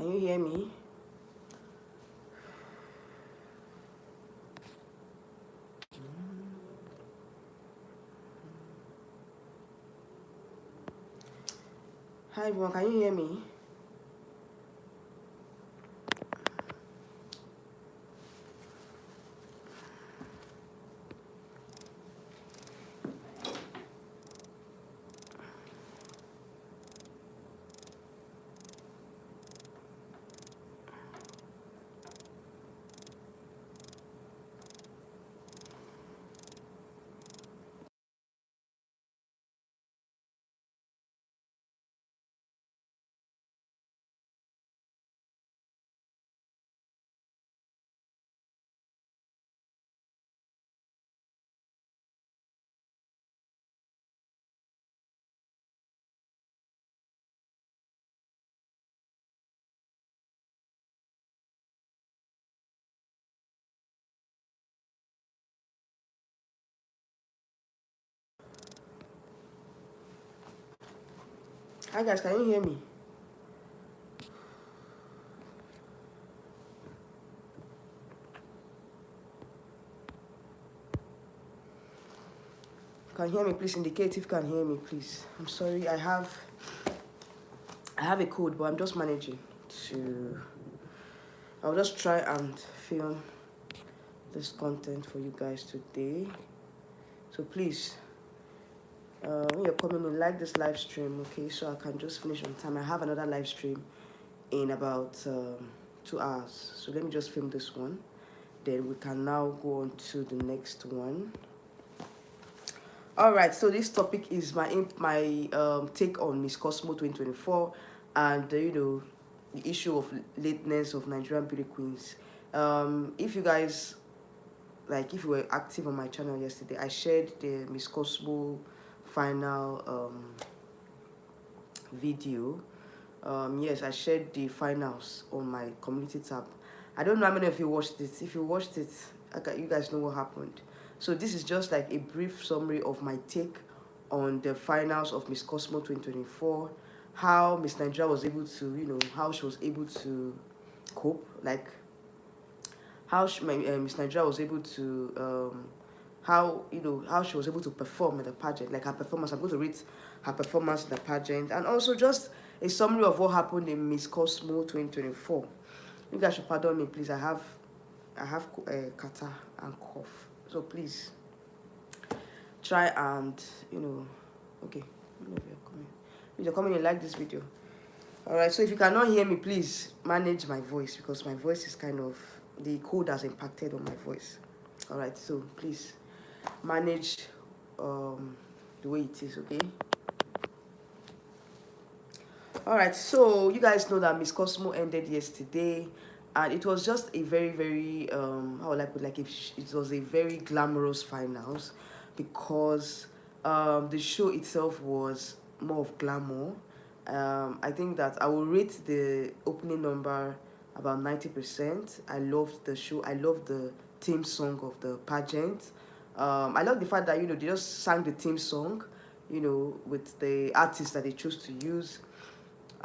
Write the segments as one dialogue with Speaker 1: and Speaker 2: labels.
Speaker 1: Can you hear me? Hi everyone, can you hear me? Hi guys, can you hear me? Can you hear me? Please indicate if you can hear me, please. I'm sorry, I have a code, but I'm just managing to. I'll just try and film this content for you guys today. So please, when you're coming in, like this live stream, okay? So I can just finish on time. I have another live stream in about 2 hours. So let me just film this one. Then we can now go on to the next one. All right, so this topic is my take on Miss Cosmo 2024 and the issue of lateness of Nigerian beauty queens. If you guys if you were active on my channel yesterday, I shared the Miss Cosmo final video. Yes, I shared the finals on my community tab. I don't know how many of you watched it. If you watched it, you guys know what happened. So this is just like a brief summary of my take on the finals of Miss Cosmo 2024, how Miss Nigeria was able to, how she was able to cope, like how Miss Nigeria was able to, how she was able to perform in the pageant, like her performance. I'm going to rate her performance in the pageant, and also just a summary of what happened in Miss Cosmo 2024. You guys should pardon me, please. I have catarrh and cough, so please try and okay. If you're coming, you like this video. All right. So if you cannot hear me, please manage my voice because my voice is kind of the cold has impacted on my voice. All right. So please manage the way it is. Okay. All right, so you guys know that Miss Cosmo ended yesterday, and it was just a very, very how would I put, like, it was a very glamorous finals because the show itself was more of glamour. I think that I will rate the opening number about 90%. I loved the show. I loved the theme song of the pageant. I love the fact that they just sang the theme song, with the artists that they chose to use.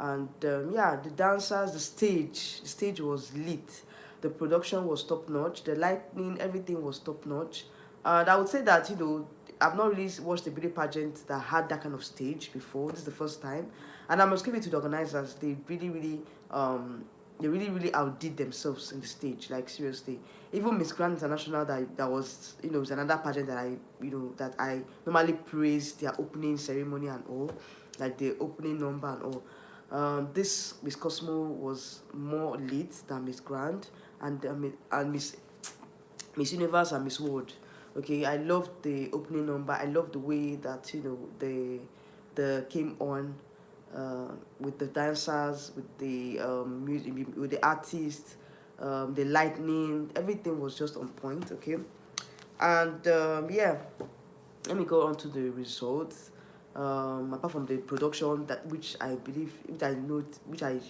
Speaker 1: And yeah, the dancers, the stage was lit. The production was top notch. The lighting, everything was top notch. And I would say that I've not really watched a beauty pageant that had that kind of stage before. This is the first time, and I must give it to the organizers. They really, really outdid themselves in the stage. Like, seriously, even Miss Grand International, that was was another pageant that I normally praise their opening ceremony and all, like the opening number and all. This Miss Cosmo was more lit than Miss Grand and Miss Universe and Miss World. Okay, I loved the opening number. I loved the way that they came on with the dancers, with the music, with the artists, the lightning. Everything was just on point. Okay, and yeah, let me go on to the results. Apart from the production, that which I believe, which I note, which I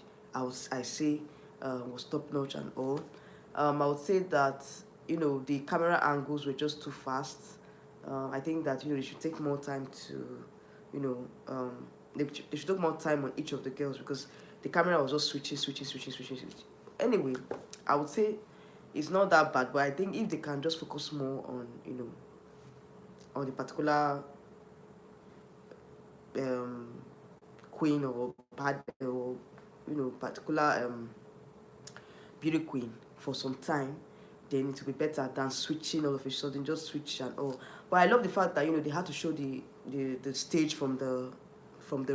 Speaker 1: say was top notch and all. I would say that the camera angles were just too fast. I think that they should take more time to they should take more time on each of the girls, because the camera was just switching. Anyway, I would say it's not that bad, but I think if they can just focus more on, on the particular queen or or particular beauty queen for some time, then it will be better than switching all of a sudden, just switch and all. But I love the fact that they had to show the stage from the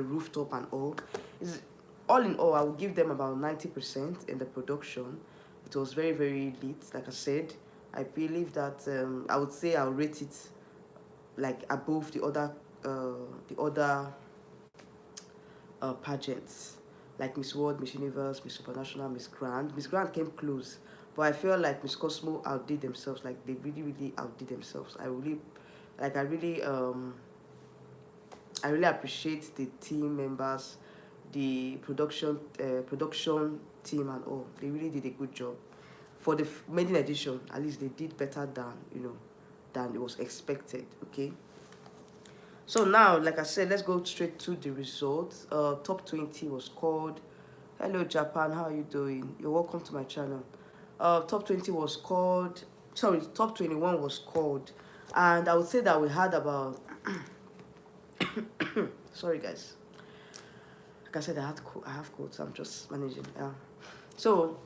Speaker 1: rooftop and all. Is all in all, I would give them about 90% in the production. It was very, very lit. Like I said, I believe that I would say I'll rate it like above the other pageants, like Miss World, Miss Universe, Miss Supernational, Miss Grand. Miss Grand came close, but I feel like Miss Cosmo outdid themselves. Like they really, really outdid themselves. I really appreciate the team members, the production team and all. They really did a good job. For the maiden edition, at least they did better than it was expected. Okay. So now, like I said, let's go straight to the results. Top 20 was called. Hello Japan, how are you doing? You're welcome to my channel. Top 20 was called. Sorry, top 21 was called, and I would say that we had about. Sorry guys. Like I said, I have cold, so I'm just managing. Yeah. So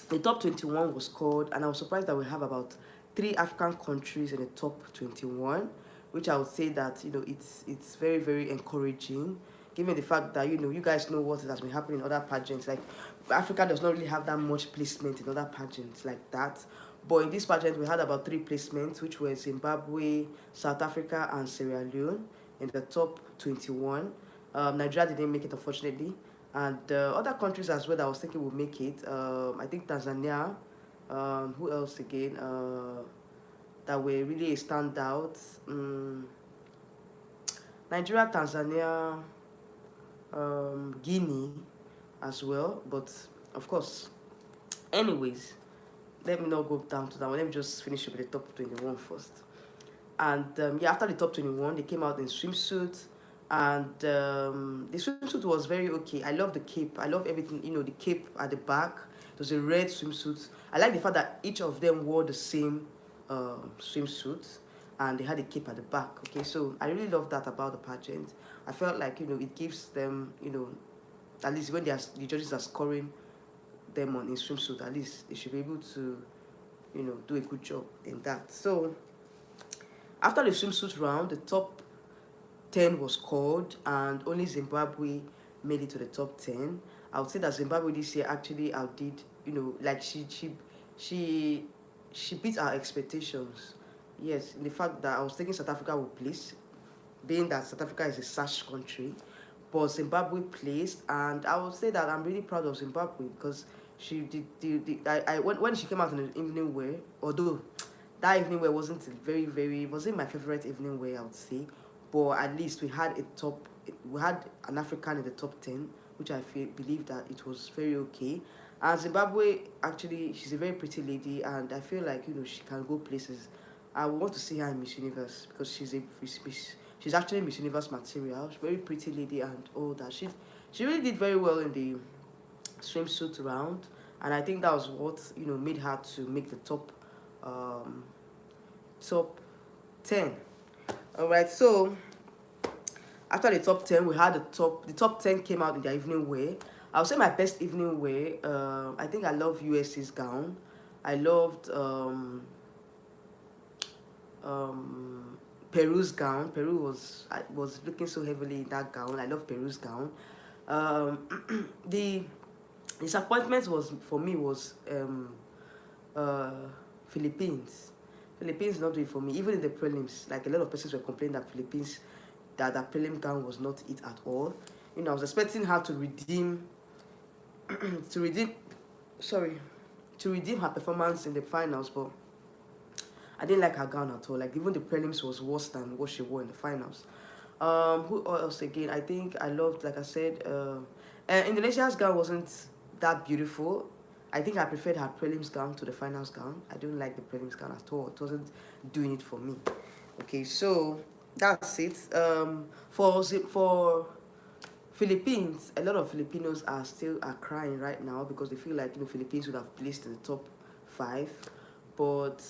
Speaker 1: the top 21 was called, and I was surprised that we have about 3 African countries in the top 21, which I would say that it's very, very encouraging, given the fact that you guys know what has been happening in other pageants. Like Africa does not really have that much placement in other pageants like that. But in this pageant, we had about 3 placements, which were Zimbabwe, South Africa, and Sierra Leone in the top 21. Nigeria didn't make it, unfortunately. And other countries as well that I was thinking would make it. I think Tanzania. Who else again? That were really a standout. Nigeria, Tanzania, Guinea as well. But of course, anyways, let me not go down to that one. Let me just finish with the top 21 first. And yeah, after the top 21, they came out in swimsuits. And the swimsuit was very okay. I love the cape. I love everything, the cape at the back. It was a red swimsuit. I like the fact that each of them wore the same swimsuit, and they had a cape at the back. Okay, so I really love that about the pageant. I felt like it gives them, at least when the judges are scoring them on in swimsuit, at least they should be able to do a good job in that. So after the swimsuit round, the top 10 was called, and only Zimbabwe made it to the top 10. I would say that Zimbabwe this year actually outdid, like she beat our expectations. Yes, in the fact that I was thinking South Africa would place, being that South Africa is a sash country, but Zimbabwe placed, and I would say that I'm really proud of Zimbabwe, because she did when she came out in the evening wear, although that evening wear wasn't wasn't my favorite evening wear, I would say, but at least we had an African in the top 10, which I believe that it was very okay. And Zimbabwe, actually, she's a very pretty lady, and I feel like she can go places. I want to see her in Miss Universe, because she's actually Miss Universe material. She's a very pretty lady and all that. She really did very well in the swimsuit round, and I think that was what made her to make the top 10. All right, so after the top 10, we had the top 10 came out in their evening wear. I would say my best evening wear, I think I love USC's gown. I loved Peru's gown. Peru was looking so heavily in that gown. I love Peru's gown. The disappointment for me was Philippines. Philippines not doing for me. Even in the prelims, like a lot of persons were complaining that that prelim gown was not it at all. I was expecting her to redeem her performance in the finals, but I didn't like her gown at all. Like even the prelims was worse than what she wore in the finals. Who else again? I think I loved, like I said, Indonesia's gown wasn't that beautiful. I think I preferred her prelims gown to the finals gown. I don't like the prelims gown at all. It wasn't doing it for me. Okay, so that's it. For Philippines, a lot of Filipinos are crying right now because they feel like, Philippines would have placed in the top 5. But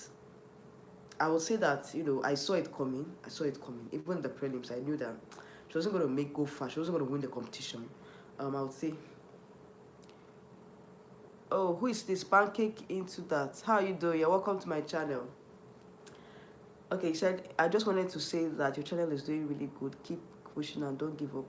Speaker 1: I would say that, I saw it coming. I saw it coming. Even in the prelims, I knew that she wasn't going to go far. She wasn't going to win the competition. I would say, oh, who is this? Pancake into that. How are you doing? You're welcome to my channel. Okay, he said, I just wanted to say that your channel is doing really good. Keep pushing and don't give up.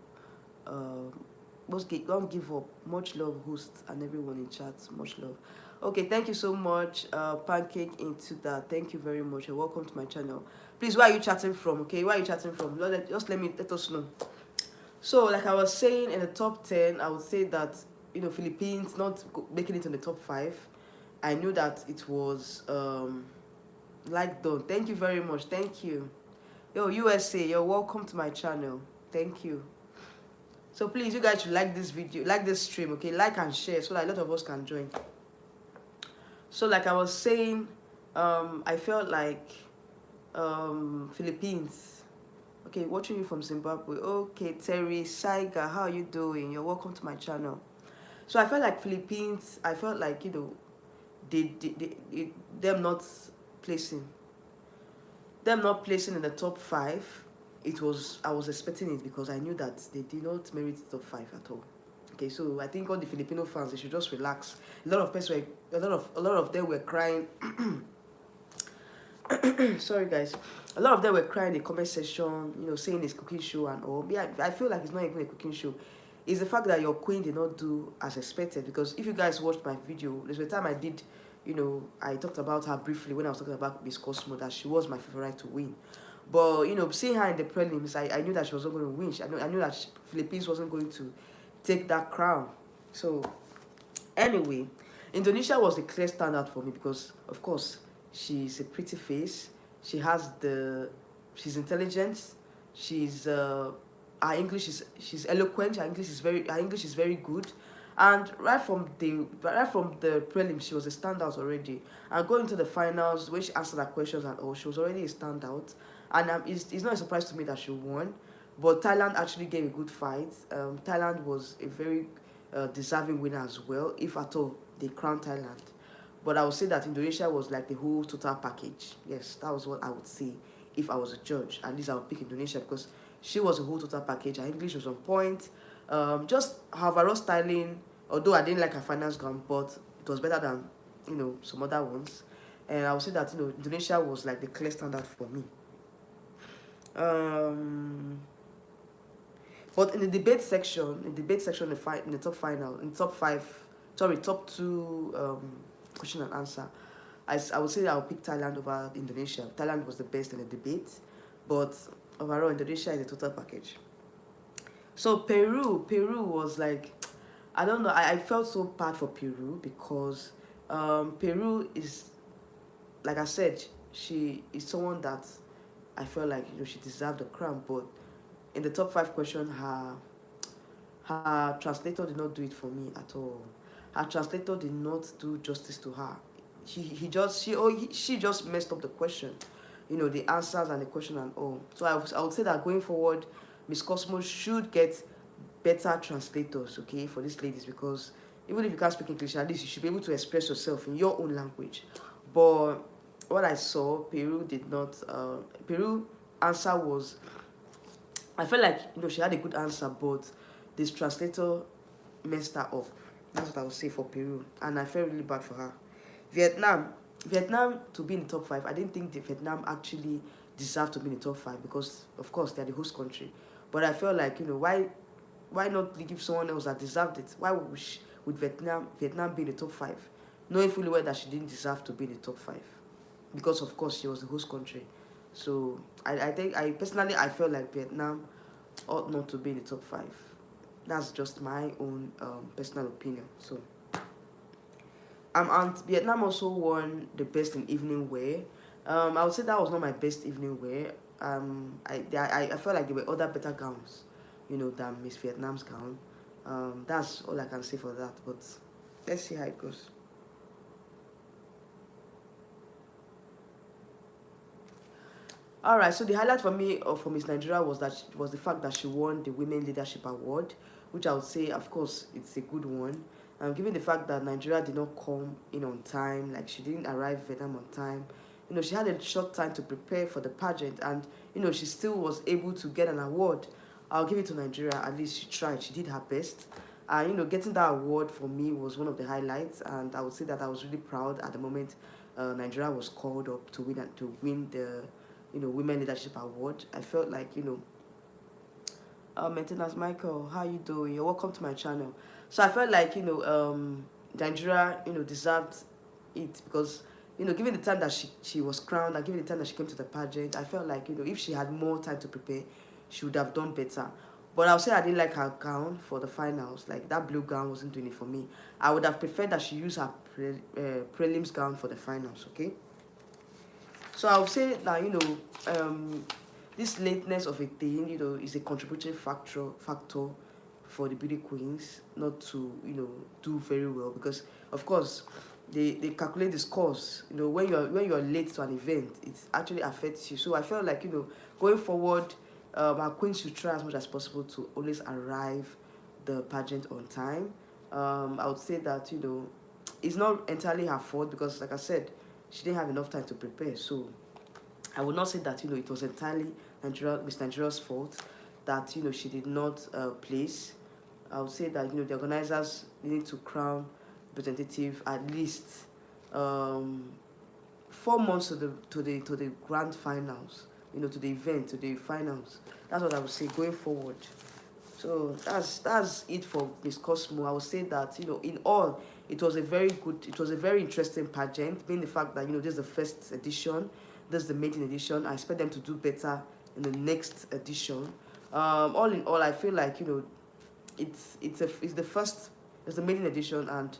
Speaker 1: Don't give up. Much love, host and everyone in chat. Much love. Okay, thank you so much, Pancake into that. Thank you very much. You're welcome to my channel. Please, where are you chatting from? Okay, where are you chatting from? Just let us know. So, like I was saying, in the top 10, I would say that, Philippines not making it in the top 5. I knew that it was like done. Thank you very much. Thank you. Yo, USA, you're welcome to my channel. Thank you. So please, you guys should like this video, like this stream, okay? Like and share so that a lot of us can join. So like I was saying, I felt like Philippines. Okay, watching you from Zimbabwe. Okay, Terry Saiga, how are you doing? You're welcome to my channel. So I felt like Philippines, I felt like, them not placing in the top 5. I was expecting it because I knew that they did not merit the top 5 at all. Okay, so I think all the Filipino fans, they should just relax. A lot of them were crying. Sorry guys, a lot of them were crying in the comment section, saying it's cooking show and all. Yeah, I feel like it's not even a cooking show. It's the fact that your queen did not do as expected. Because if you guys watched my video, there's a time I did, I talked about her briefly when I was talking about Miss Cosmo, that she was my favorite to win. But seeing her in the prelims, I knew that she wasn't going to win. I knew that Philippines wasn't going to take that crown. So anyway, Indonesia was the clear standout for me because, of course, she's a pretty face. She's intelligent. She's her English she's eloquent. Her English is very good. And right from the prelims, she was a standout already. And going to the finals, when she answered her questions and all, she was already a standout. And it's not a surprise to me that she won. But Thailand actually gave a good fight. Thailand was a very deserving winner as well, if at all they crowned Thailand. But I would say that Indonesia was like the whole total package. Yes, that was what I would say if I was a judge. At least I would pick Indonesia because she was a whole total package. Her English was on point. Just her overall styling, although I didn't like her finance gown, but it was better than, some other ones. And I would say that, Indonesia was like the clear standard for me. But in the debate section, in the top 5, top 2 question and answer, I would say I would pick Thailand over Indonesia. Thailand was the best in the debate, but overall Indonesia is a total package. So Peru was like, I don't know, I felt so bad for Peru because Peru is, like I said, she is someone that I felt like she deserved the crown, but in the top 5 question, her translator did not do it for me at all. Her translator did not do justice to her. She just messed up the question, the answers and the question and all. So I would say that going forward, Miss Cosmo should get better translators, okay, for these ladies, because even if you can't speak English, at least you should be able to express yourself in your own language. But what I saw, Peru did not. Peru answer was, I felt like she had a good answer, but this translator messed her up. That's what I would say for Peru, and I felt really bad for her. Vietnam to be in the top 5. I didn't think Vietnam actually deserved to be in the top 5 because, of course, they're the host country. But I felt like why not give someone else that deserved it? Why would Vietnam be in the top 5, knowing fully well that she didn't deserve to be in the top 5? Because of course she was the host country. So I personally felt like Vietnam ought not to be in the top 5. That's just my own personal opinion. So and Vietnam also won the best in evening wear. I would say that was not my best evening wear. I felt like there were other better gowns, than Miss Vietnam's gown. That's all I can say for that. But let's see how it goes. Alright, so the highlight for me for Miss Nigeria was the fact that she won the Women Leadership Award, which I would say, of course, it's a good one. Given the fact that Nigeria did not come in on time, like she didn't arrive Vietnam on time, she had a short time to prepare for the pageant, and she still was able to get an award. I'll give it to Nigeria. At least she tried. She did her best. And getting that award for me was one of the highlights, and I would say that I was really proud at the moment. Nigeria was called up to win the Women Leadership Award. I felt like maintenance Michael, how you doing? You're welcome to my channel. So I felt like Nigeria deserved it, because given the time that she was crowned, and given the time that she came to the pageant, I felt like if she had more time to prepare, she would have done better. But I'll say I didn't like her gown for the finals. Like, that blue gown wasn't doing it for me. I would have preferred that she use her prelims gown for the finals, okay? So I would say that, this lateness of a thing, is a contributing factor for the beauty queens not to, do very well. Because, of course, they calculate the scores. When you're late to an event, it actually affects you. So I felt like, going forward, our queens should try as much as possible to always arrive the pageant on time. I would say that it's not entirely her fault, because like I said, she didn't have enough time to prepare. So I would not say that it was entirely Miss Nigeria's fault that she did not place. I would say that the organizers need to crown representative at least 4 months to the grand finals, to the event, to the finals. That's what I would say going forward. So that's it for Miss Cosmo. I would say that in all, it was a very interesting pageant, being the fact that this is the first edition, this is the maiden edition. I expect them to do better in the next edition. All in all, I feel like it's the maiden edition, and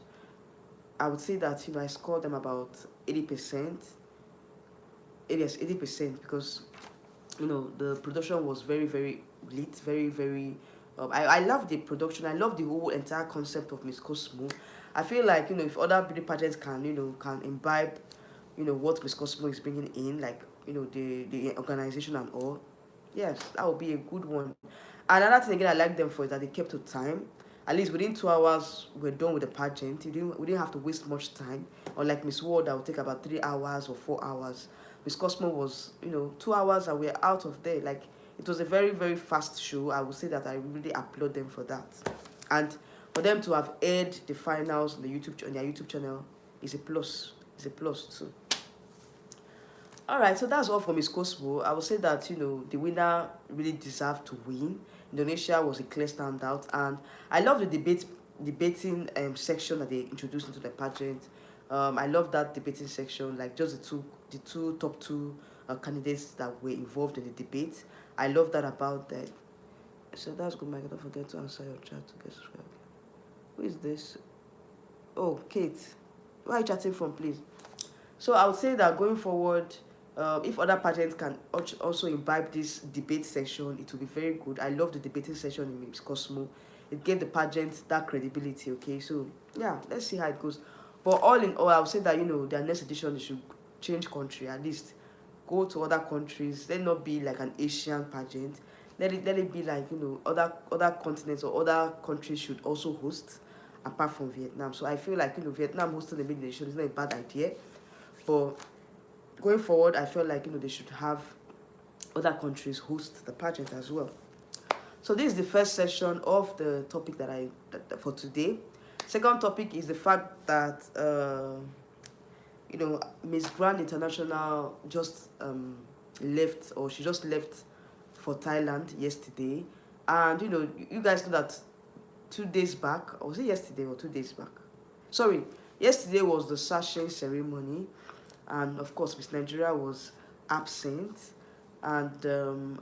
Speaker 1: I would say that I scored them about 80%. Yes, 80%, because the production was very, very lit, very, very I love the production. I love the whole entire concept of Miss Cosmo. I feel like if other beauty pageants can can imbibe what Miss Cosmo is bringing in, like the organization and all, yes, that would be a good one. Another thing again I like them for is that they kept to time. At least within 2 hours, we're done with the pageant. We didn't have to waste much time. Unlike Miss World, that would take about 3 hours or 4 hours. Miss Cosmo was, 2 hours and we're out of there. Like, it was a very, very fast show. I would say that I really applaud them for that. And for them to have aired the finals on their YouTube channel is a plus. It's a plus too. Alright, so that's all for Miss Cosmo. I would say that, the winner really deserved to win. Indonesia was a clear standout, and I love the debating section that they introduced into the pageant. I love that debating section, like just the top two candidates that were involved in the debate. I love that about that. So that's good, Mike. Don't forget to answer your chat to get subscribed. Who is this? Oh, Kate. Where are you chatting from, please? So I would say that going forward, if other pageants can also imbibe this debate section, it will be very good. I love the debating session in Miss Cosmo. It gave the pageant that credibility, okay? So, yeah, let's see how it goes. But all in all, I would say that, their next edition, they should change country, at least go to other countries. Let it not be like an Asian pageant. Let it be like, other continents or other countries should also host, apart from Vietnam. So I feel like, Vietnam hosting the maiden edition is not a bad idea. But going forward, I feel like, they should have other countries host the pageant as well. So this is the first session of the topic for today. Second topic is the fact that, Miss Grand International just left, or she just left for Thailand yesterday. And, you guys know that 2 days back, or was it yesterday or 2 days back? Sorry, yesterday was the sashing ceremony. And of course, Miss Nigeria was absent, and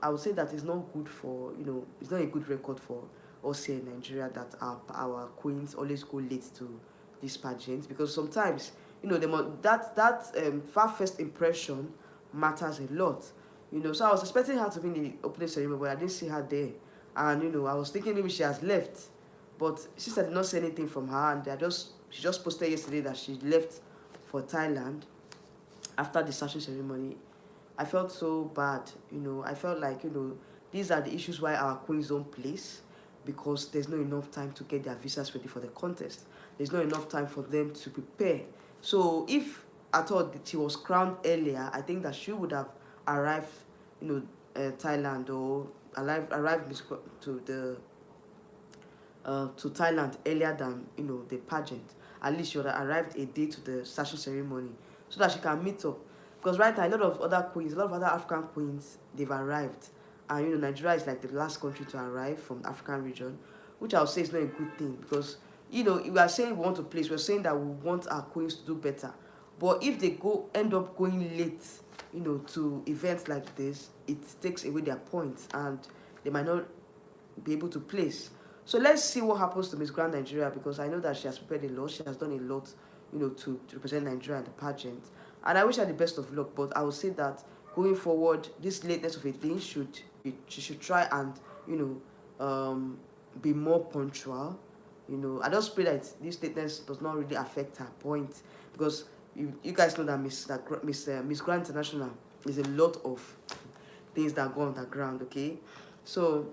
Speaker 1: I would say that it's not good for it's not a good record for us here in Nigeria that our queens always go late to these pageants, because sometimes that first impression matters a lot. So I was expecting her to be in the opening ceremony, but I didn't see her there, and I was thinking maybe she has left, but since I did not see anything from her, and she just posted yesterday that she left for Thailand after the sashing ceremony, I felt so bad. I felt like, these are the issues why our queens don't place, because there's not enough time to get their visas ready for the contest. There's not enough time for them to prepare. So if I thought that she was crowned earlier, I think that she would have arrived, Thailand, or arrived to Thailand earlier than the pageant. At least she would have arrived a day to the station ceremony so that she can meet up. Because right now, a lot of other queens, a lot of other African queens, they've arrived, and Nigeria is like the last country to arrive from the African region, which I would say is not a good thing, because we are saying we want to place, we're saying that we want our queens to do better, but if they end up going late, to events like this, it takes away their points and they might not be able to place. So let's see what happens to Miss Grand Nigeria, because I know that she has prepared a lot. She has done a lot, to represent Nigeria in the pageant. And I wish her the best of luck. But I would say that going forward, this lateness of a thing she should try and be more punctual. I just pray that this lateness does not really affect her point, because you guys know that Miss Grand International is a lot of things that go on the ground. Okay, so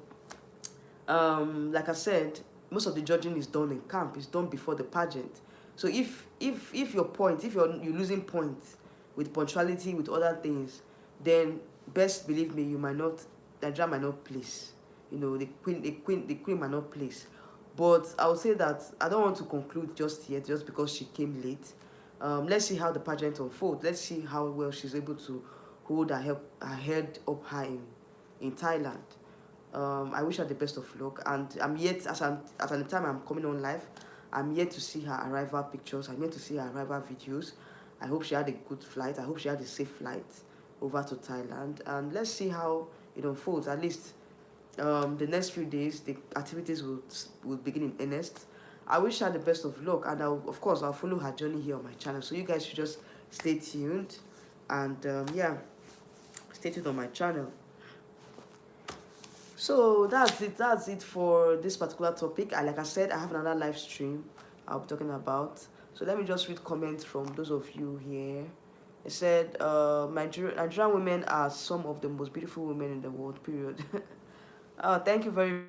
Speaker 1: like I said, most of the judging is done in camp. It's done before the pageant. So if you're losing points with punctuality, with other things, then best believe me, Nigeria might not place. The queen might not place. But I would say that I don't want to conclude just yet, just because she came late. Let's see how the pageant unfolds. Let's see how well she's able to hold her head up high in Thailand. I wish her the best of luck, and I'm yet, as at the time I'm coming on live, I'm yet to see her arrival pictures. I'm yet to see her arrival videos. I hope she had a good flight. I hope she had a safe flight over to Thailand, and let's see how it unfolds. At least the next few days, the activities will begin in earnest. I wish her the best of luck, and of course I'll follow her journey here on my channel. So you guys should just stay tuned, and yeah, stay tuned on my channel. So that's it for this particular topic. Like I said, I have another live stream I'll be talking about. So let me just read comments from those of you here. It said, Nigerian women are some of the most beautiful women in the world, period. Thank you very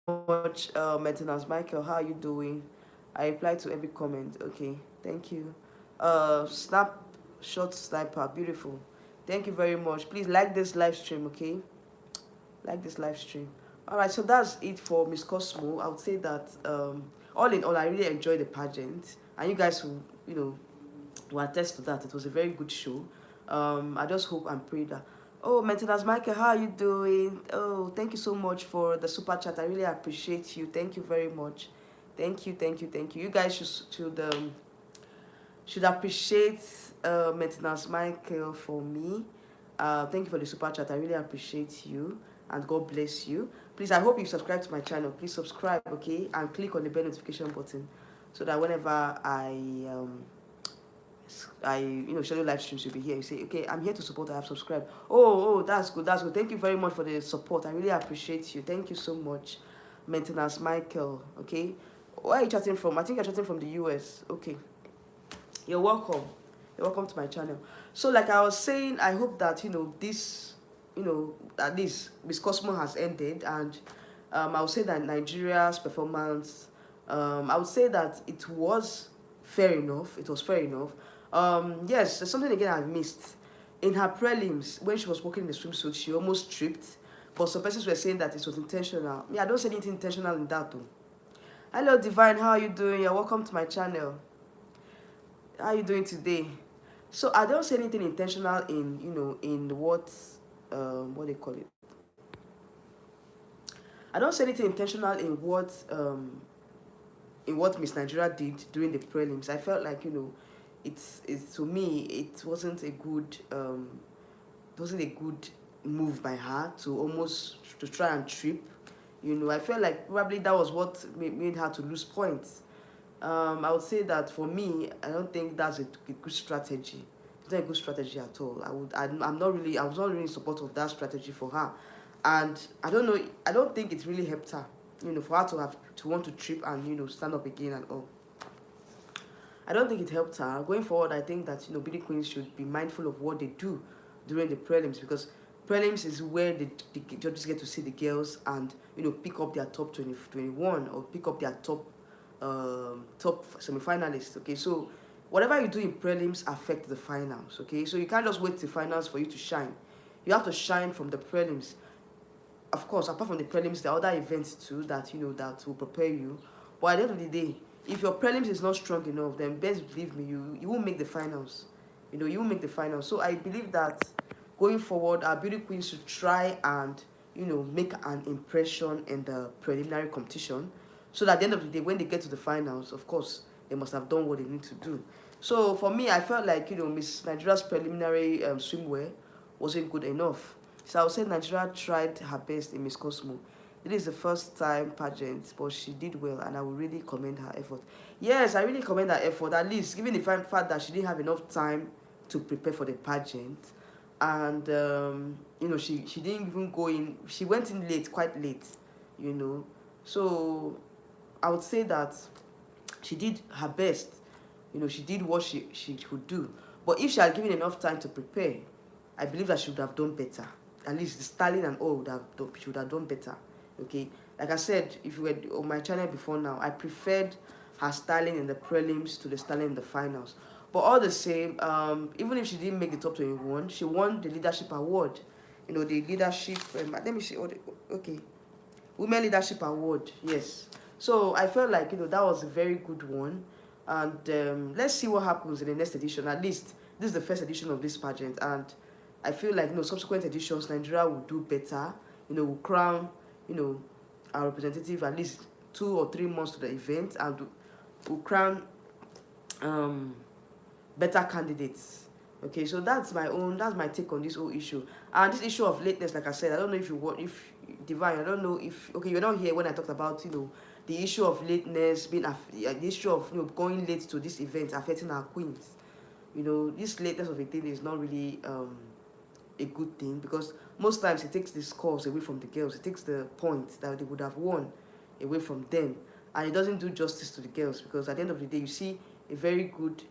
Speaker 1: much, Maintenance Michael. How are you doing? I reply to every comment. Okay, thank you. Short Sniper, beautiful. Thank you very much. Please like this live stream, okay? Like this live stream. All right, so that's it for Miss Cosmo. I would say that all in all, I really enjoyed the pageant, and you guys will attest to that. It was a very good show. I just hope and pray that. Oh, Maintenance Michael, how are you doing? Oh, thank you so much for the super chat. I really appreciate you. Thank you very much. Thank you. You guys should appreciate Maintenance Michael for me. Thank you for the super chat. I really appreciate you, and God bless you. Please, I hope you subscribe to my channel. Please subscribe, okay, and click on the bell notification button, so that whenever I schedule live streams, you'll be here. You say, okay, I'm here to support. I have subscribed. Oh, that's good. Thank you very much for the support. I really appreciate you. Thank you so much, Maintenance Michael. Okay, where are you chatting from? I think you're chatting from the US. Okay, you're welcome. You're welcome to my channel. So, like I was saying, I hope that at least Miss Cosmo has ended, and I would say that Nigeria's performance, I would say that it was fair enough. It was fair enough. Yes, there's something again I missed. In her prelims, when she was walking in the swimsuit, she almost tripped. But some persons were saying that it was intentional. I don't see anything intentional in that though. Hello, Divine. How are you doing? You're welcome to my channel. How are you doing today? So I don't see anything intentional in what they call it. I don't see anything intentional in what Miss Nigeria did during the prelims. I felt like it's to me it wasn't a good move by her to try and trip. I felt like probably that was what made her to lose points. I would say that for me, I don't think that's a good strategy. It's not a good strategy at all. I was not really in support of that strategy for her, and I don't know. I don't think it really helped her. For her to want to trip and stand up again and all. I don't think it helped her. Going forward, I think that beauty queens should be mindful of what they do during the prelims, because Prelims is where the judges get to see the girls and, pick up their top 20, 21, or pick up their top semi-finalists. Okay, so whatever you do in prelims affect the finals. Okay, so you can't just wait till finals for you to shine. You have to shine from the prelims. Of course, apart from the prelims, there are other events too that that will prepare you. But at the end of the day, if your prelims is not strong enough, then best believe me, you won't make the finals. You won't make the finals. So I believe that going forward, our beauty queens should try and make an impression in the preliminary competition, so that at the end of the day, when they get to the finals, of course, they must have done what they need to do. So for me, I felt like Miss Nigeria's preliminary swimwear wasn't good enough. So I would say Nigeria tried her best in Miss Cosmo. It is the first time pageant, but she did well, and I would really commend her effort. Yes, I really commend her effort, at least given the fact that she didn't have enough time to prepare for the pageant. And, she didn't even go in. She went in late, quite late, So I would say that she did her best. She did what she could do. But if she had given enough time to prepare, I believe that she would have done better. At least the styling and all she would have done better. Okay, like I said, if you were on my channel before now, I preferred her styling in the prelims to the styling in the finals. But all the same, even if she didn't make the top 21, she won the leadership award. The leadership. Let me see. Okay, Women Leadership Award. Yes. So I felt like that was a very good one, and let's see what happens in the next edition. At least this is the first edition of this pageant, and I feel like subsequent editions Nigeria will do better. Will crown our representative at least 2 or 3 months to the event, and will crown better candidates. Okay, so that's my take on this whole issue. And this issue of lateness, like I said, I don't know if Divine, I don't know if you're not here when I talked about the issue of lateness being the issue of going late to this event affecting our queens. This lateness of a thing is not really a good thing, because most times it takes the scores away from the girls. It takes the points that they would have won away from them, and it doesn't do justice to the girls, because at the end of the day, you see a good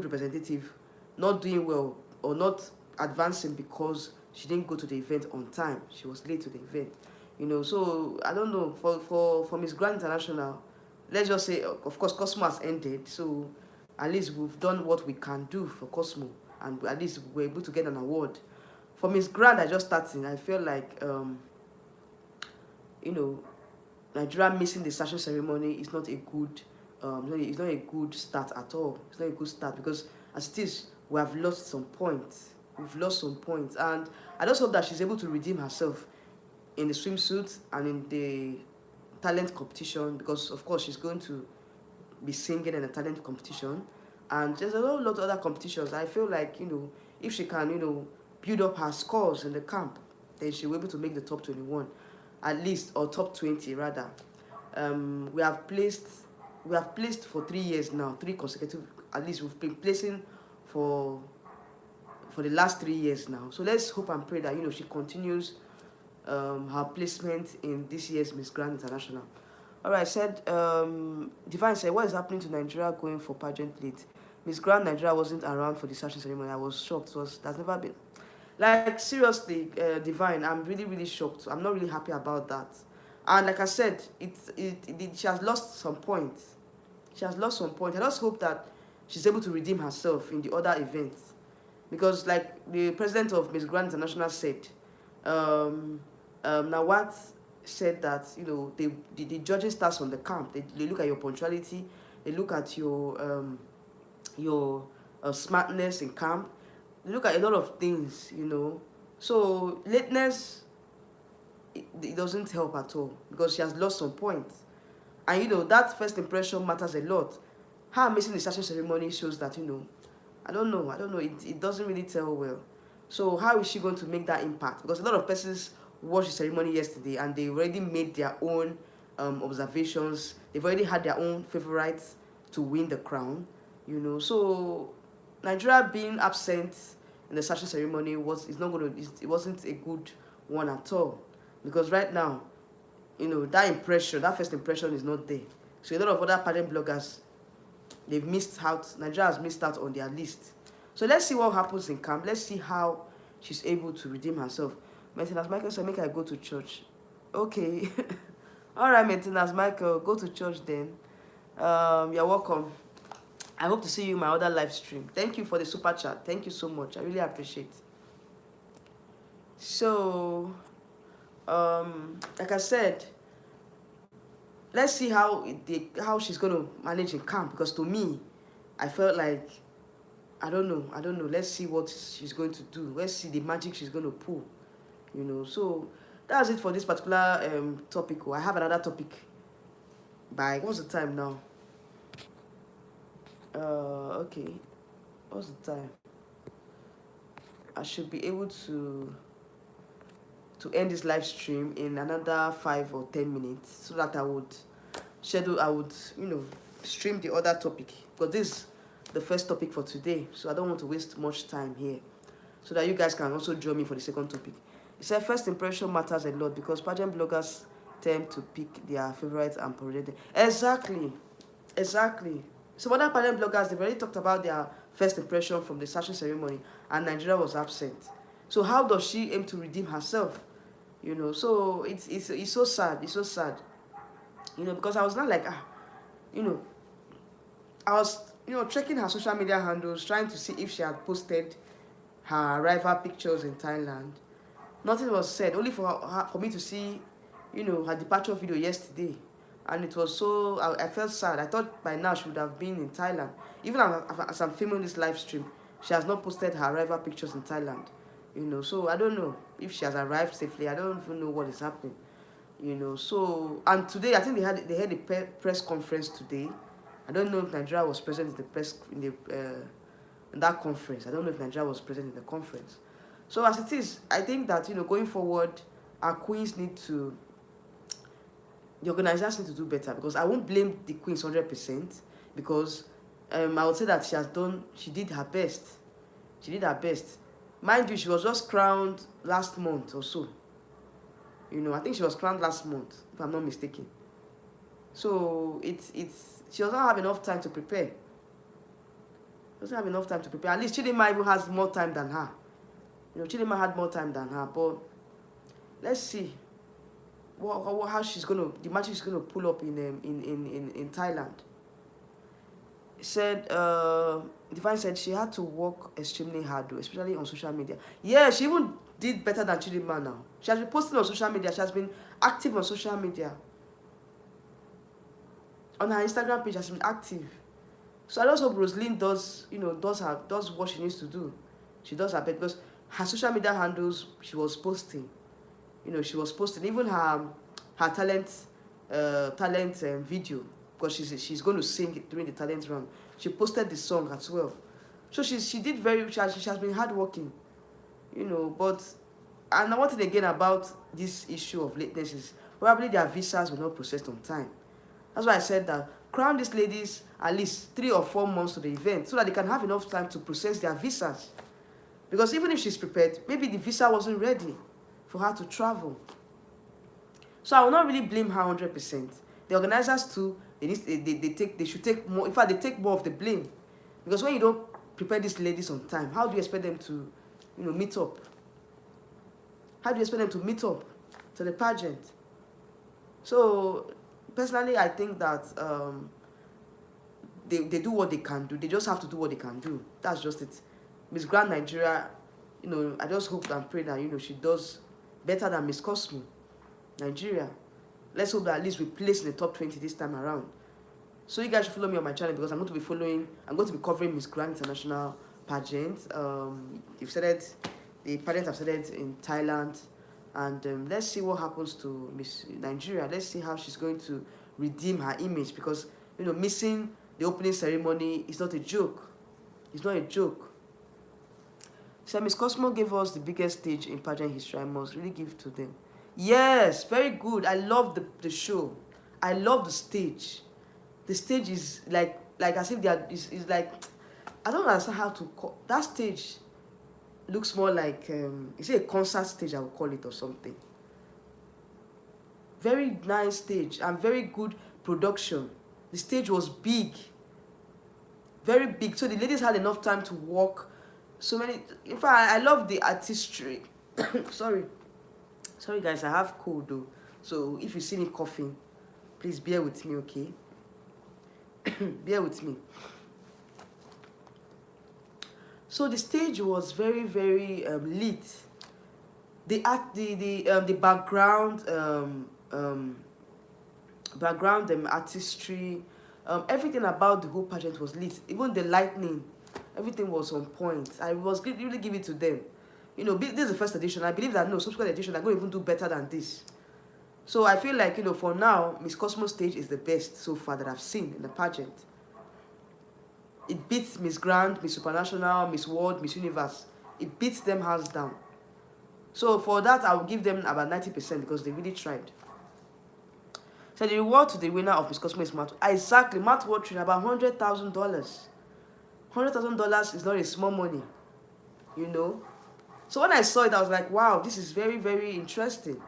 Speaker 1: representative not doing well or not advancing because she didn't go to the event on time. She was late to the event. So I don't know, for Miss Grand International, let's just say, of course, Cosmo has ended, so at least we've done what we can do for Cosmo, and at least we're able to get an award. For Miss Grand, I just started. I feel like Nigeria missing the session ceremony is not a good it's not a good start at all. It's not a good start, because as it is, we have lost some points. We've lost some points, and I just hope that she's able to redeem herself in the swimsuit and in the talent competition, because of course she's going to be singing in a talent competition, and there's a lot of other competitions. I feel like if she can build up her scores in the camp, then she'll be able to make the top 21 at least, or top 20 rather. We have placed for 3 years now, 3 consecutive, at least we've been placing for the last 3 years now. So let's hope and pray that she continues her placement in this year's Miss Grand International. All right, Divine said, what is happening to Nigeria going for pageant late? Miss Grand Nigeria wasn't around for the session ceremony. I was shocked. That's never been. Like, seriously, Divine, I'm really, really shocked. I'm not really happy about that. And like I said, she has lost some points. She has lost some points. I just hope that she's able to redeem herself in the other events. Because like the president of Miss Grand International said, Nawat said that, the judging starts from the camp. They look at your punctuality. They look at your smartness in camp. They look at a lot of things, So lateness, it doesn't help at all, because she has lost some points. And that first impression matters a lot. Her missing the session ceremony shows that, I don't know, it doesn't really tell well. So how is she going to make that impact? Because a lot of persons watched the ceremony yesterday, and they already made their own observations. They've already had their own favorites to win the crown, So Nigeria being absent in the session ceremony it wasn't a good one at all, because right now, that first impression is not there. So a lot of other pageant bloggers, Nigeria has missed out on their list. So let's see what happens in camp. Let's see how she's able to redeem herself. Maintenance Michael said, make I go to church. Okay. All right, Maintenance Michael, go to church then. You're welcome. I hope to see you in my other live stream. Thank you for the super chat. Thank you so much. I really appreciate. So, like I said, let's see how she's going to manage in camp, because to me, I felt like, I don't know. Let's see what she's going to do. Let's see the magic she's going to pull, you know. So that's it for this particular topic. I have another topic by, what's the time now? Okay, what's the time? I should be able to end this live stream in another 5 or 10 minutes, so that I would stream the other topic, because this is the first topic for today, so I don't want to waste much time here, so that you guys can also join me for the second topic. It said first impression matters a lot, because pageant bloggers tend to pick their favorites and parade them. Exactly. So other pageant bloggers, they've already talked about their first impression from the sachet ceremony, and Nigeria was absent. So how does she aim to redeem herself? You know, so it's so sad. It's so sad. You know, because I was not like, I was, checking her social media handles, trying to see if she had posted her arrival pictures in Thailand. Nothing was said, only for me to see, her departure video yesterday. And it was so, I felt sad. I thought by now she would have been in Thailand. Even as I'm filming this live stream, she has not posted her arrival pictures in Thailand. So I don't know if she has arrived safely. I don't even know what is happening. So, and today I think they had a press conference today. I don't know if Nigeria was present in that conference. I don't know if Nigeria was present in the conference. So as it is, I think that going forward, our queens the organizers need to do better, because I won't blame the queens 100%, because I would say that she did her best. She did her best. Mind you, she was just crowned last month or so. I think she was crowned last month, if I'm not mistaken. So she doesn't have enough time to prepare. At least Chidinma even has more time than her. Chidinma had more time than her, but let's see how the magic she's gonna pull up in Thailand. Said Divine said she had to work extremely hard, especially on social media. Yeah, she even did better than Chidinma now. She has been posting on social media. She has been active on social media. On her Instagram page, she has been active. So I just hope Rosaline does what she needs to do. She does her best, because her social media handles, she was posting. She was posting even her talent video, because she's going to sing it during the talent round. She posted the song as well. So she did she has been hardworking, but, and one thing again about this issue of lateness is probably their visas were not processed on time. That's why I said that crown these ladies at least 3 or 4 months to the event, so that they can have enough time to process their visas. Because even if she's prepared, maybe the visa wasn't ready for her to travel. So I will not really blame her 100%. The organizers too, they should take more. In fact, they take more of the blame, because when you don't prepare these ladies on time, how do you expect them to, meet up? How do you expect them to meet up to the pageant? So personally, I think that they do what they can do. They just have to do what they can do. That's just it. Miss Grand Nigeria, I just hope and pray that she does better than Miss Cosmo Nigeria. Let's hope that at least we place in the top 20 this time around. So you guys should follow me on my channel, because I'm going to be covering Miss Grand International pageant. The pageant have started in Thailand, and let's see what happens to Miss Nigeria. Let's see how she's going to redeem her image, because missing the opening ceremony is not a joke. It's not a joke. So Miss Cosmo gave us the biggest stage in pageant history. I must really give to them. Yes, very good. I love the show. I love the stage. The stage is like as if is like, I don't understand how to call that stage. Looks more like is it a concert stage, I would call it, or something. Very nice stage and very good production. The stage was big, very big, so the ladies had enough time to walk, so many. In fact, I love the artistry. sorry sorry guys, I have cold though, so if you see me coughing, please bear with me, okay? Bear with me. So the stage was very, very lit. The art, the background, artistry, everything about the whole pageant was lit. Even the lightning, everything was on point. I was really give it to them. You know, this is the first edition. I believe that no subsequent edition are going to even do better than this. So I feel like, you know, for now, Miss Cosmo stage is the best so far that I've seen in the pageant. It beats Miss Grand, Miss Supranational, Miss World, Miss Universe. It beats them hands down. So for that, I will give them about 90% because they really tried. So the reward to the winner of Miss Cosmo is Matt. Exactly, Matt watching about $100,000. $100,000 is not a small money, you know. So when I saw it, I was like, wow, this is very, very interesting.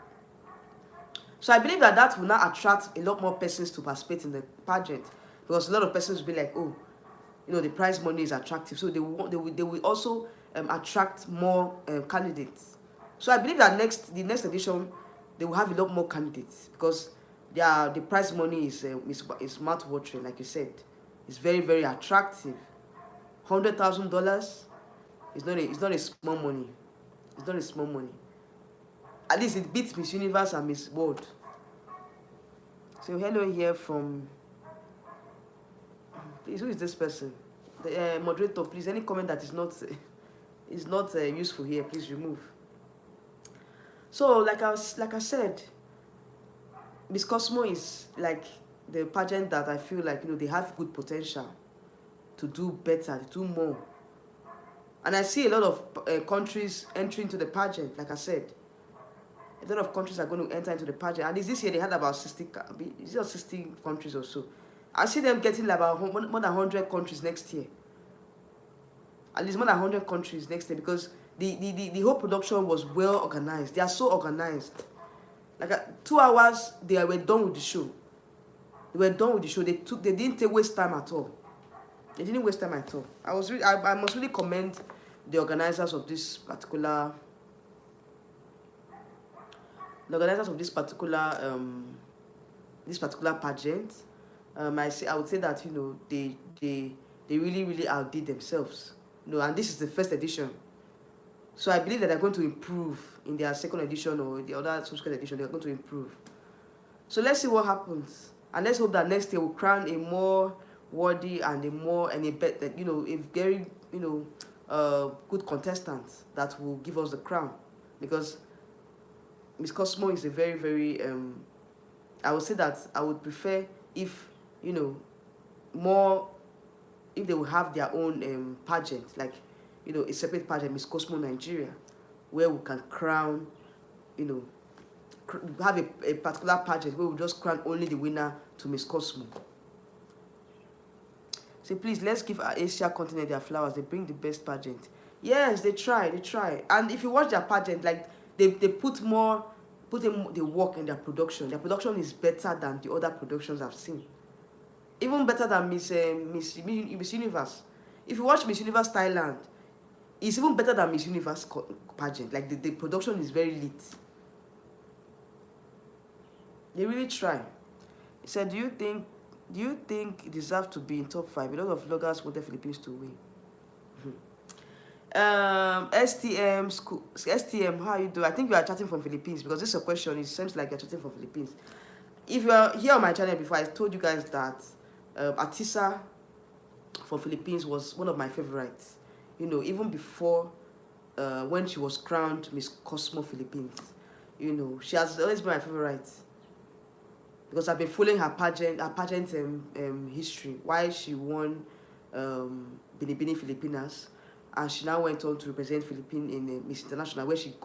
Speaker 1: So I believe that that will now attract a lot more persons to participate in the pageant, because a lot of persons will be like, oh, you know, the prize money is attractive, so they will also attract more candidates. So I believe that the next edition they will have a lot more candidates, because the prize money is mouth watering, like you said. It's very, very attractive. $100,000 is not a small money. It's not a small money. At least it beats Miss Universe and Miss World. So hello here from. Please, who is this person? The moderator, please. Any comment that is not useful here, please remove. So, like I said, Miss Cosmo is like the pageant that I feel like, you know, they have good potential to do better, to do more. And I see a lot of countries entering into the pageant. Like I said, a lot of countries are going to enter into the pageant. And this year they had about 60 countries or so. I see them getting about more than 100 countries next year. At least more than 100 countries next year, because the whole production was well organized. They are so organized. Like 2 hours, they were done with the show. They were done with the show. They didn't waste time at all. They didn't waste time at all. I must really commend the organizers of this particular pageant. I would say that, you know, they really, really outdid themselves. You know, and this is the first edition. So I believe that they're going to improve in their second edition or the other subsequent edition. They're going to improve. So let's see what happens, and let's hope that next year we'll crown a more worthy and a better, you know, a very, you know, good contestant that will give us the crown, because Miss Cosmo is a very, very I would say that I would prefer if, you know, if they will have their own pageant, like, you know, a separate pageant, Miss Cosmo Nigeria, where we can crown, you know, have a particular pageant where we just crown only the winner to Miss Cosmo. Say, please, let's give our Asia continent their flowers. They bring the best pageant. Yes, they try. And if you watch their pageant, like, they put in the work in their production. Their production is better than the other productions I've seen. Even better than Miss Universe. If you watch Miss Universe Thailand, it's even better than Miss Universe pageant. Like, the production is very lit. They really try. He said, do you think it deserves to be in top 5? A lot of vloggers want the Philippines to win. STM, how you do? I think you are chatting from Philippines, because this is a question. It seems like you're chatting from Philippines. If you are here on my channel before, I told you guys that Atisa from Philippines was one of my favorites. You know, even before when she was crowned Miss Cosmo Philippines. You know, she has always been my favorite, because I've been following her pageant history. Why she won Binibini Filipinas, and she now went on to represent Philippines in Miss International, where she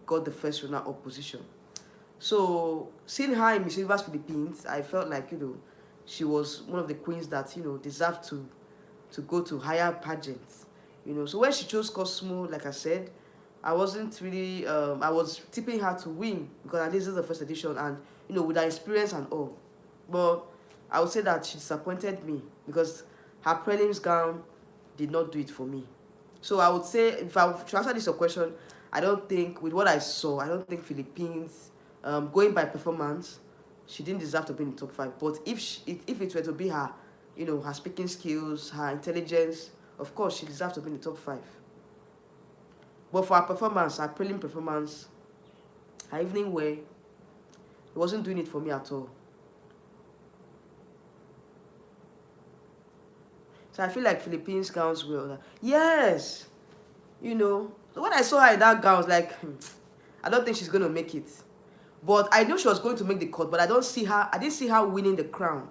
Speaker 1: got the first runner-up position. So seeing her in Miss Universe Philippines, I felt like, you know, she was one of the queens that, you know, deserved to go to higher pageants. You know, so when she chose Cosmo, like I said, I wasn't really I was tipping her to win, because at least this is the first edition, and, you know, with her experience and all. But I would say that she disappointed me, because her prelims gown, did not do it for me. So I would say, if I to answer this question, I don't think, with what I saw, I don't think Philippines, going by performance, she didn't deserve to be in the top 5. But if it were to be her, her speaking skills, her intelligence, of course she deserves to be in the top 5. But for her performance, her prelim performance, her evening wear, it wasn't doing it for me at all. So I feel like Philippines gowns were, yes, when I saw her in that gown, I was like, I don't think she's going to make it. But I knew she was going to make the cut, but I didn't see her winning the crown,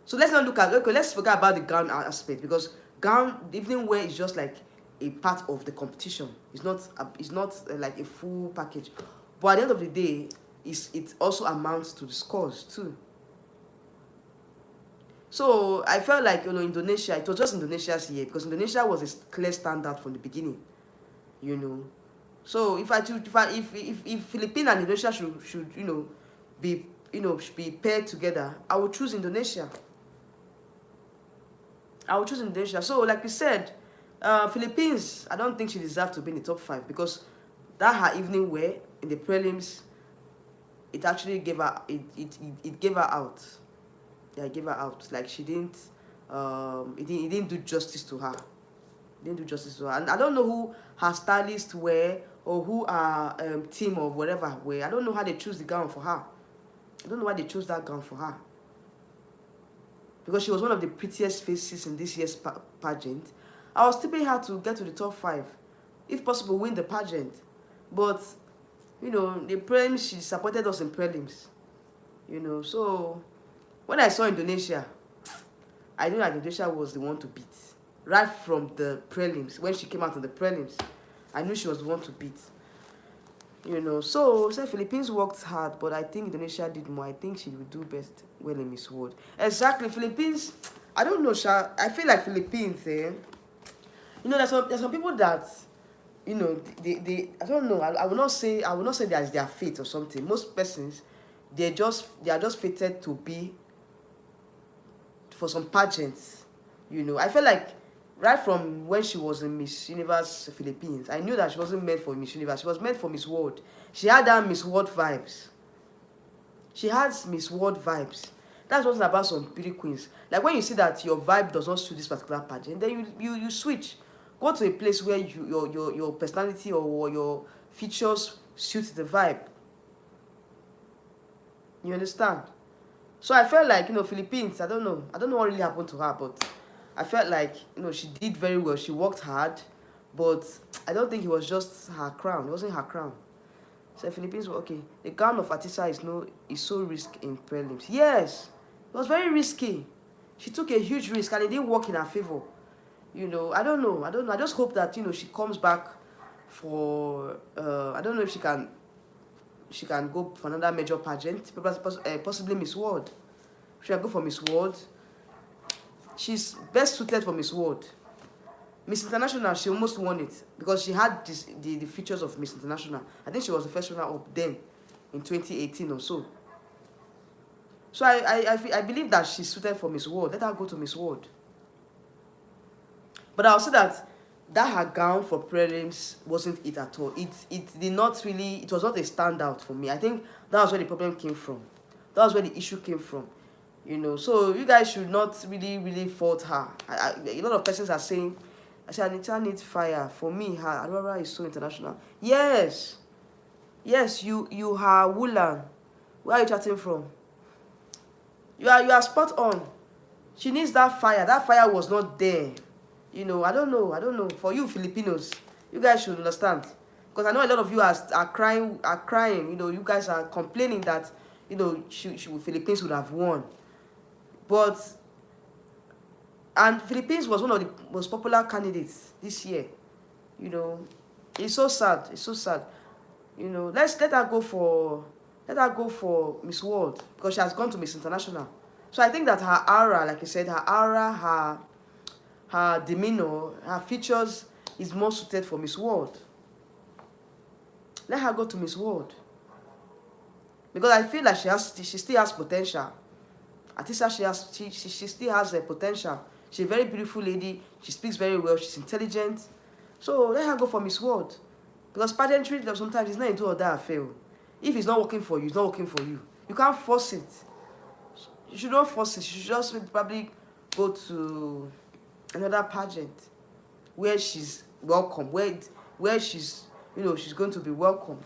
Speaker 1: So let's not look at, okay, let's forget about the gown aspect, because gown, evening wear is just like a part of the competition. It's not like a full package. But at the end of the day, it also amounts to the scores too. So I felt like, Indonesia, it was just Indonesia's year, because Indonesia was a clear standout from the beginning, So if Philippines and Indonesia should be paired together, I would choose Indonesia. So like we said, Philippines, I don't think she deserved to be in the top 5, because that her evening wear in the prelims, it actually gave her it gave her out. Yeah, it gave her out. Like she didn't it didn't do justice to her. And I don't know who her stylists were, or who her team or whatever were. I don't know how they choose the gown for her. I don't know why they chose that gown for her. Because she was one of the prettiest faces in this year's pageant. I was tipping her to get to the top 5. If possible, win the pageant. But, the prelims, she disappointed us in prelims. So when I saw Indonesia, I knew that Indonesia was the one to beat. Right from the prelims, when she came out in the prelims, I knew she was the one to beat. So Philippines worked hard, but I think Indonesia did more. I think she will do best well in Miss World. Exactly, Philippines. I don't know, Sha. I feel like Philippines, there's some people that, they I don't know. I will not say that it's their fate or something. Most persons, they are just fated to be for some pageants. I feel like right from when she was in Miss Universe Philippines, I knew that she wasn't meant for Miss Universe. She was meant for Miss World. She had that Miss World vibes. She has Miss World vibes. That's what's about some beauty queens. Like when you see that your vibe does not suit this particular pageant, then you switch. Go to a place where your personality or your features suit the vibe. You understand? So I felt like, Philippines, I don't know what really happened to her, but I felt like, she did very well. She worked hard, but I don't think it was just her crown. It wasn't her crown. So Philippines were okay. The gown of Atisa is so risky in prelims. Yes, it was very risky. She took a huge risk and it didn't work in her favor. I don't know. I just hope that, she comes back for, I don't know if she can go for another major pageant, possibly Miss World. She can go for Miss World. She's best suited for Miss World. Miss International, she almost won it because she had the features of Miss International. I think she was the first runner up then in 2018 or so. So I believe that she's suited for Miss World. Let her go to Miss World. But I'll say that her gown for prelims wasn't it at all. It did not really, it was not a standout for me. I think that was where the problem came from. That was where the issue came from. So you guys should not really fault her. A lot of persons are saying, Anita needs fire. For me, her Aurora is so international. Yes, you are Wulan. Where are you chatting from? You are spot on. She needs that fire. That fire was not there. I don't know. For you Filipinos, you guys should understand. Because I know a lot of you are crying. You guys are complaining that, Philippines would have won. And Philippines was one of the most popular candidates this year. It's so sad. Let her go for Miss World because she has gone to Miss International. So I think that her aura, like I said, her demeanor, her features is more suited for Miss World. Let her go to Miss World. Because I feel like she still has potential. Atisa, she still has a potential, She's a very beautiful lady. She speaks very well. She's intelligent. So let her go for Miss World. Because pageantry sometimes it's not a do or die affair. If it's not working for you, it's not working for you. You can't force it. You should not force it. You should just probably go to another pageant where she's welcome, where she's, you know, she's going to be welcomed.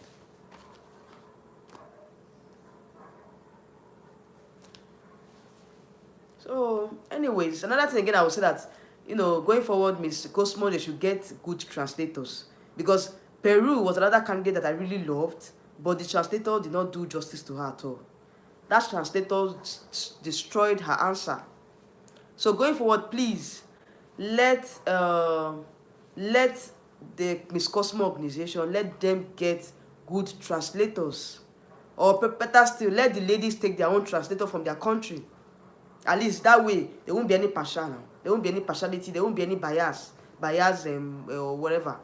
Speaker 1: So, anyways, another thing again, I would say that, you know, going forward, Miss Cosmo, they should get good translators. Because Peru was another candidate that I really loved, but the translator did not do justice to her at all. That translator destroyed her answer. So going forward, please, let the Miss Cosmo organization, let them get good translators. Or better still, let the ladies take their own translator from their country. At least that way, there won't be any partiality, there won't be any partiality, there won't be any bias or whatever.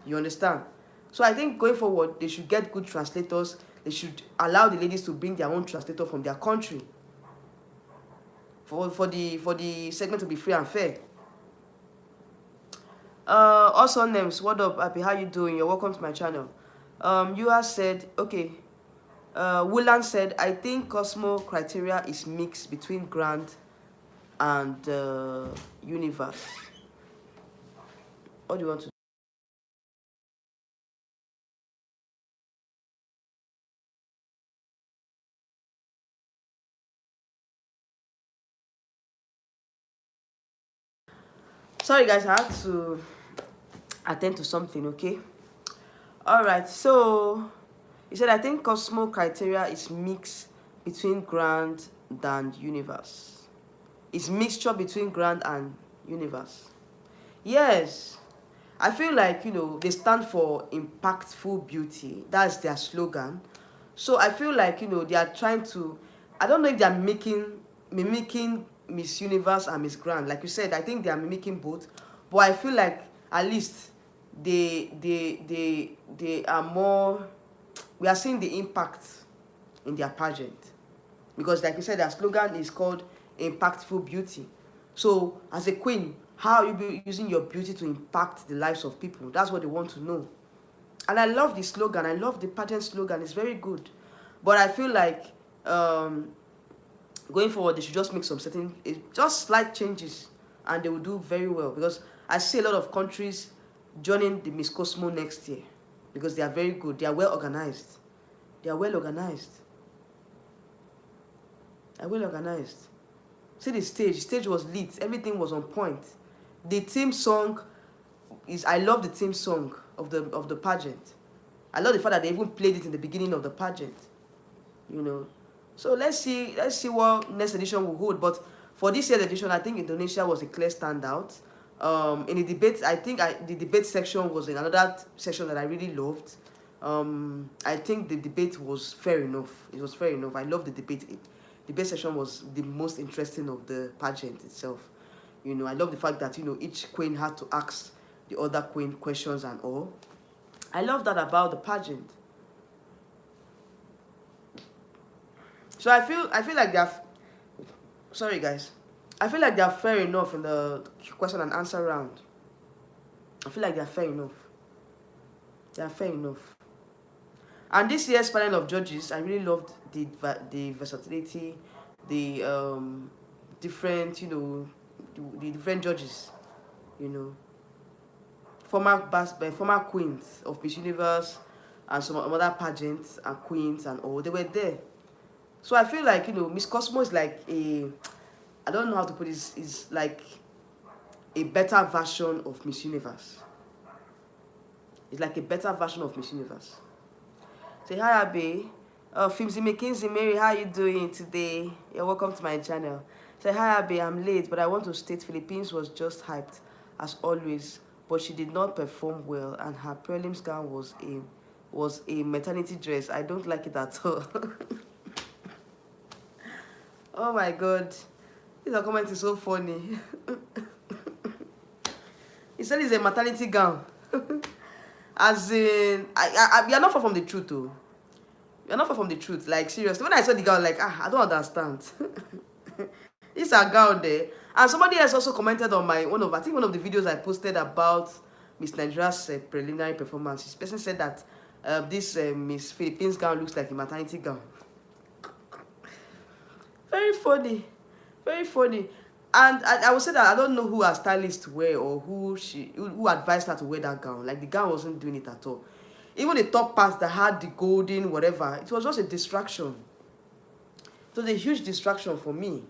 Speaker 1: You understand? So I think going forward, they should get good translators. They should allow the ladies to bring their own translator from their country. For the segment to be free and fair. Also names, what up, Happy? How you doing? You're welcome to my channel. You have said, okay. Woolan said, I think Cosmo criteria is mixed between grand and universe. What do you want to do? Sorry guys, I had to attend to something, okay? Alright, so he said, I think Cosmo criteria is mixed between grand and universe. It's mixture between grand and universe. Yes. I feel like, you know, they stand for impactful beauty. That's their slogan. So I feel like, you know, they are trying to, I don't know if they are mimicking Miss Universe and Miss Grand. Like you said, I think they are mimicking both. But I feel like at least they are more, we are seeing the impact in their pageant. Because like you said, their slogan is called impactful beauty. So as a queen, how are you be using your beauty to impact the lives of people? That's what they want to know. And I love the slogan. I love the pageant slogan. It's very good. But I feel like going forward, they should just make some certain, just slight changes, and they will do very well. Because I see a lot of countries joining the Miss Cosmo next year because they are very good. They are well organized. They are well organized. They are well organized. See the stage. The stage was lit. Everything was on point. The theme song is, I love the theme song of the pageant. I love the fact that they even played it in the beginning of the pageant. You know. So let's see what next edition will hold. But for this year's edition, I think Indonesia was a clear standout. In the debate, I think the debate section was in another section that I really loved. I think the debate was fair enough. It was fair enough. I love the debate. The debate session was the most interesting of the pageant itself. You know, I love the fact that, you know, each queen had to ask the other queen questions and all. I love that about the pageant. So I feel like they are, sorry guys, I feel like they are fair enough in the question and answer round. I feel like they are fair enough. They are fair enough. And this year's panel of judges, I really loved the versatility, the different, you know, the different judges, you know, former queens of Miss Universe and some other pageants and queens and all, they were there. So I feel like, you know, Miss Cosmo is like a, I don't know how to put this, is like a better version of Miss Universe. It's like a better version of Miss Universe. Say hi, Abe. Fimzi McKinsey Mary, how you doing today? You're welcome to my channel. Say hi, Abe. I'm late, but I want to state Philippines was just hyped as always, but she did not perform well, and her prelims gown was a maternity dress. I don't like it at all. Oh my God, this comment is so funny. He said it's a maternity gown. As in, we are not far from the truth, though. We are not far from the truth. Like, seriously, when I saw the gown, like, I don't understand. It's a gown there. And somebody else also commented on my one of the videos I posted about Miss Nigeria's preliminary performance. This person said that this Miss Philippines gown looks like a maternity gown. Very funny, very funny. And I would say that I don't know who her stylist wear or who advised her to wear that gown. Like, the gown wasn't doing it at all. Even the top part that had the golden whatever, it was just a distraction. It was a huge distraction for me.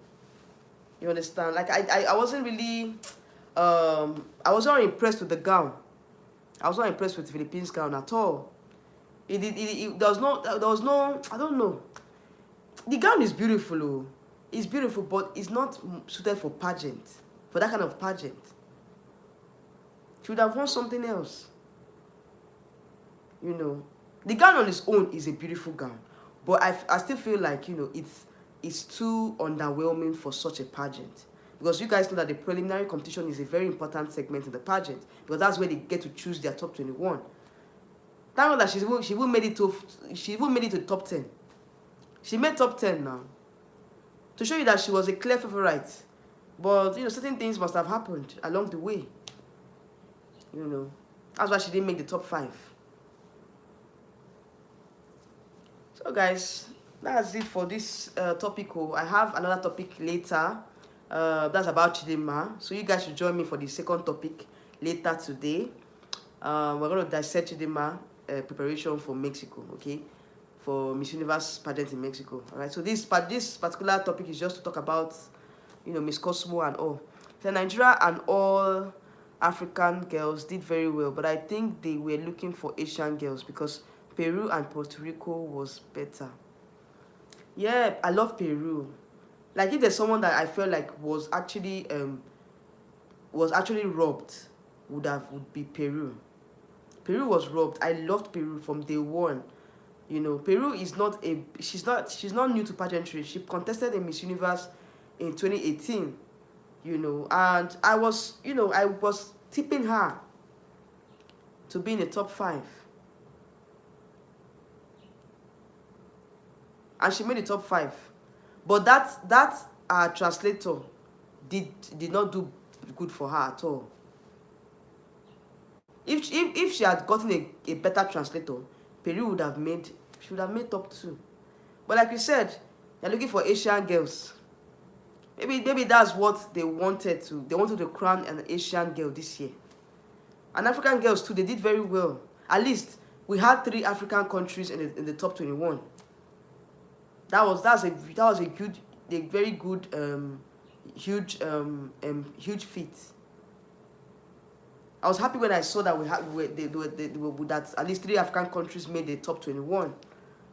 Speaker 1: You understand? Like, I wasn't really I was not impressed with the gown. I was not impressed with the Philippines gown at all. There was no, I don't know. The gown is beautiful, oh. It's beautiful, but it's not suited for pageant. For that kind of pageant. She would have worn something else. You know. The gown on its own is a beautiful gown. But I still feel like, you know, it's too underwhelming for such a pageant. Because you guys know that the preliminary competition is a very important segment in the pageant. Because that's where they get to choose their top 21. Thank God that she even made it to the top 10. She made top 10 now. To show you that she was a clear favorite. But, you know, certain things must have happened along the way. You know. That's why she didn't make the top 5. So, guys, that's it for this topic. I have another topic later. That's about Chidinma. So, you guys should join me for the second topic later today. We're going to dissect Chidinma preparation for Mexico, okay? For Miss Universe pageant in Mexico. All right. So this particular topic is just to talk about, you know, Miss Cosmo and all. So Nigeria and all African girls did very well, but I think they were looking for Asian girls because Peru and Puerto Rico was better. Yeah, I love Peru. Like, if there's someone that I felt like was actually robbed, would be Peru. Peru was robbed. I loved Peru from day one. You know, Peru is not she's not new to pageantry. She contested in Miss Universe in 2018, you know, and I was tipping her to be in the top 5. And she made the top 5. But that translator did not do good for her at all. If she had gotten a better translator, Peru would have made top 2. But like you said, they're looking for Asian girls. Maybe that's what they wanted to. They wanted to crown an Asian girl this year. And African girls too, they did very well. At least we had 3 African countries in the top 21. That was a very good huge feat. I was happy when I saw that that at least 3 African countries made the top 21.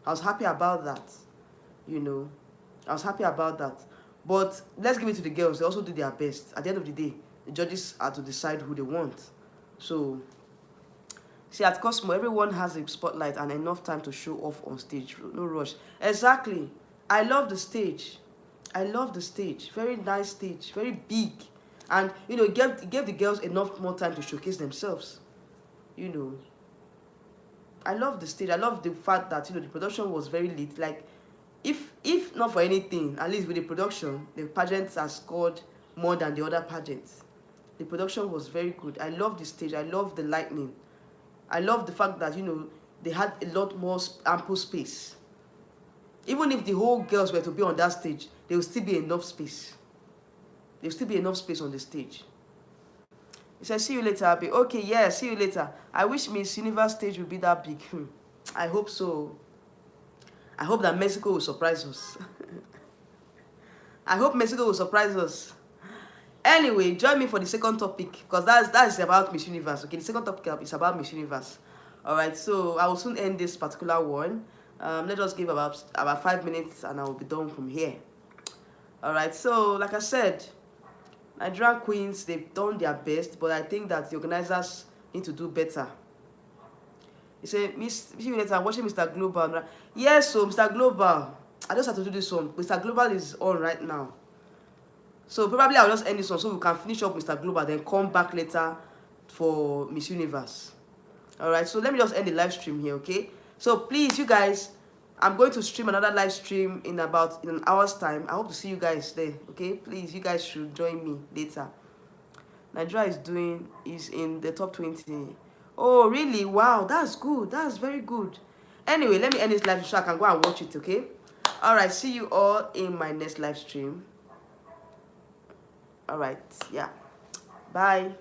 Speaker 1: I was happy about that. You know, I was happy about that. But let's give it to the girls. They also did their best. At the end of the day, the judges are to decide who they want. So, see, at Cosmo, everyone has a spotlight and enough time to show off on stage. No rush. Exactly. I love the stage. I love the stage. Very nice stage. Very big. And, you know, it gave the girls enough more time to showcase themselves. You know. I love the stage. I love the fact that, you know, the production was very lit. Like, if not for anything, at least with the production, the pageants has scored more than the other pageants. The production was very good. I love the stage. I love the lighting. I love the fact that, you know, they had a lot more ample space. Even if the whole girls were to be on that stage, there will still be enough space. There will still be enough space on the stage. He said, see you later, Abby. Okay, yeah, see you later. I wish Miss Universe stage would be that big. I hope so. I hope that Mexico will surprise us. I hope Mexico will surprise us. Anyway, join me for the second topic, because that's about Miss Universe. Okay, the second topic is about Miss Universe. Alright, so I will soon end this particular one. Let us give about 5 minutes and I will be done from here. Alright, so like I said, Nigerian queens, they've done their best, but I think that the organizers need to do better. He said, Miss Unita, I'm watching Mr. Global. Yes, so Mr. Global, I just have to do this one. Mr. Global is on right now. So probably I'll just end this one so we can finish up Mr. Global, then come back later for Miss Universe. Alright, so let me just end the live stream here, okay? So please, you guys, I'm going to stream another live stream in an hour's time. I hope to see you guys there. Okay, please, you guys should join me later. Nigeria is in the top 20. Oh, really? Wow, that's good. That's very good. Anyway, let me end this live so I can go and watch it, okay? All right, see you all in my next live stream. All right, yeah. Bye.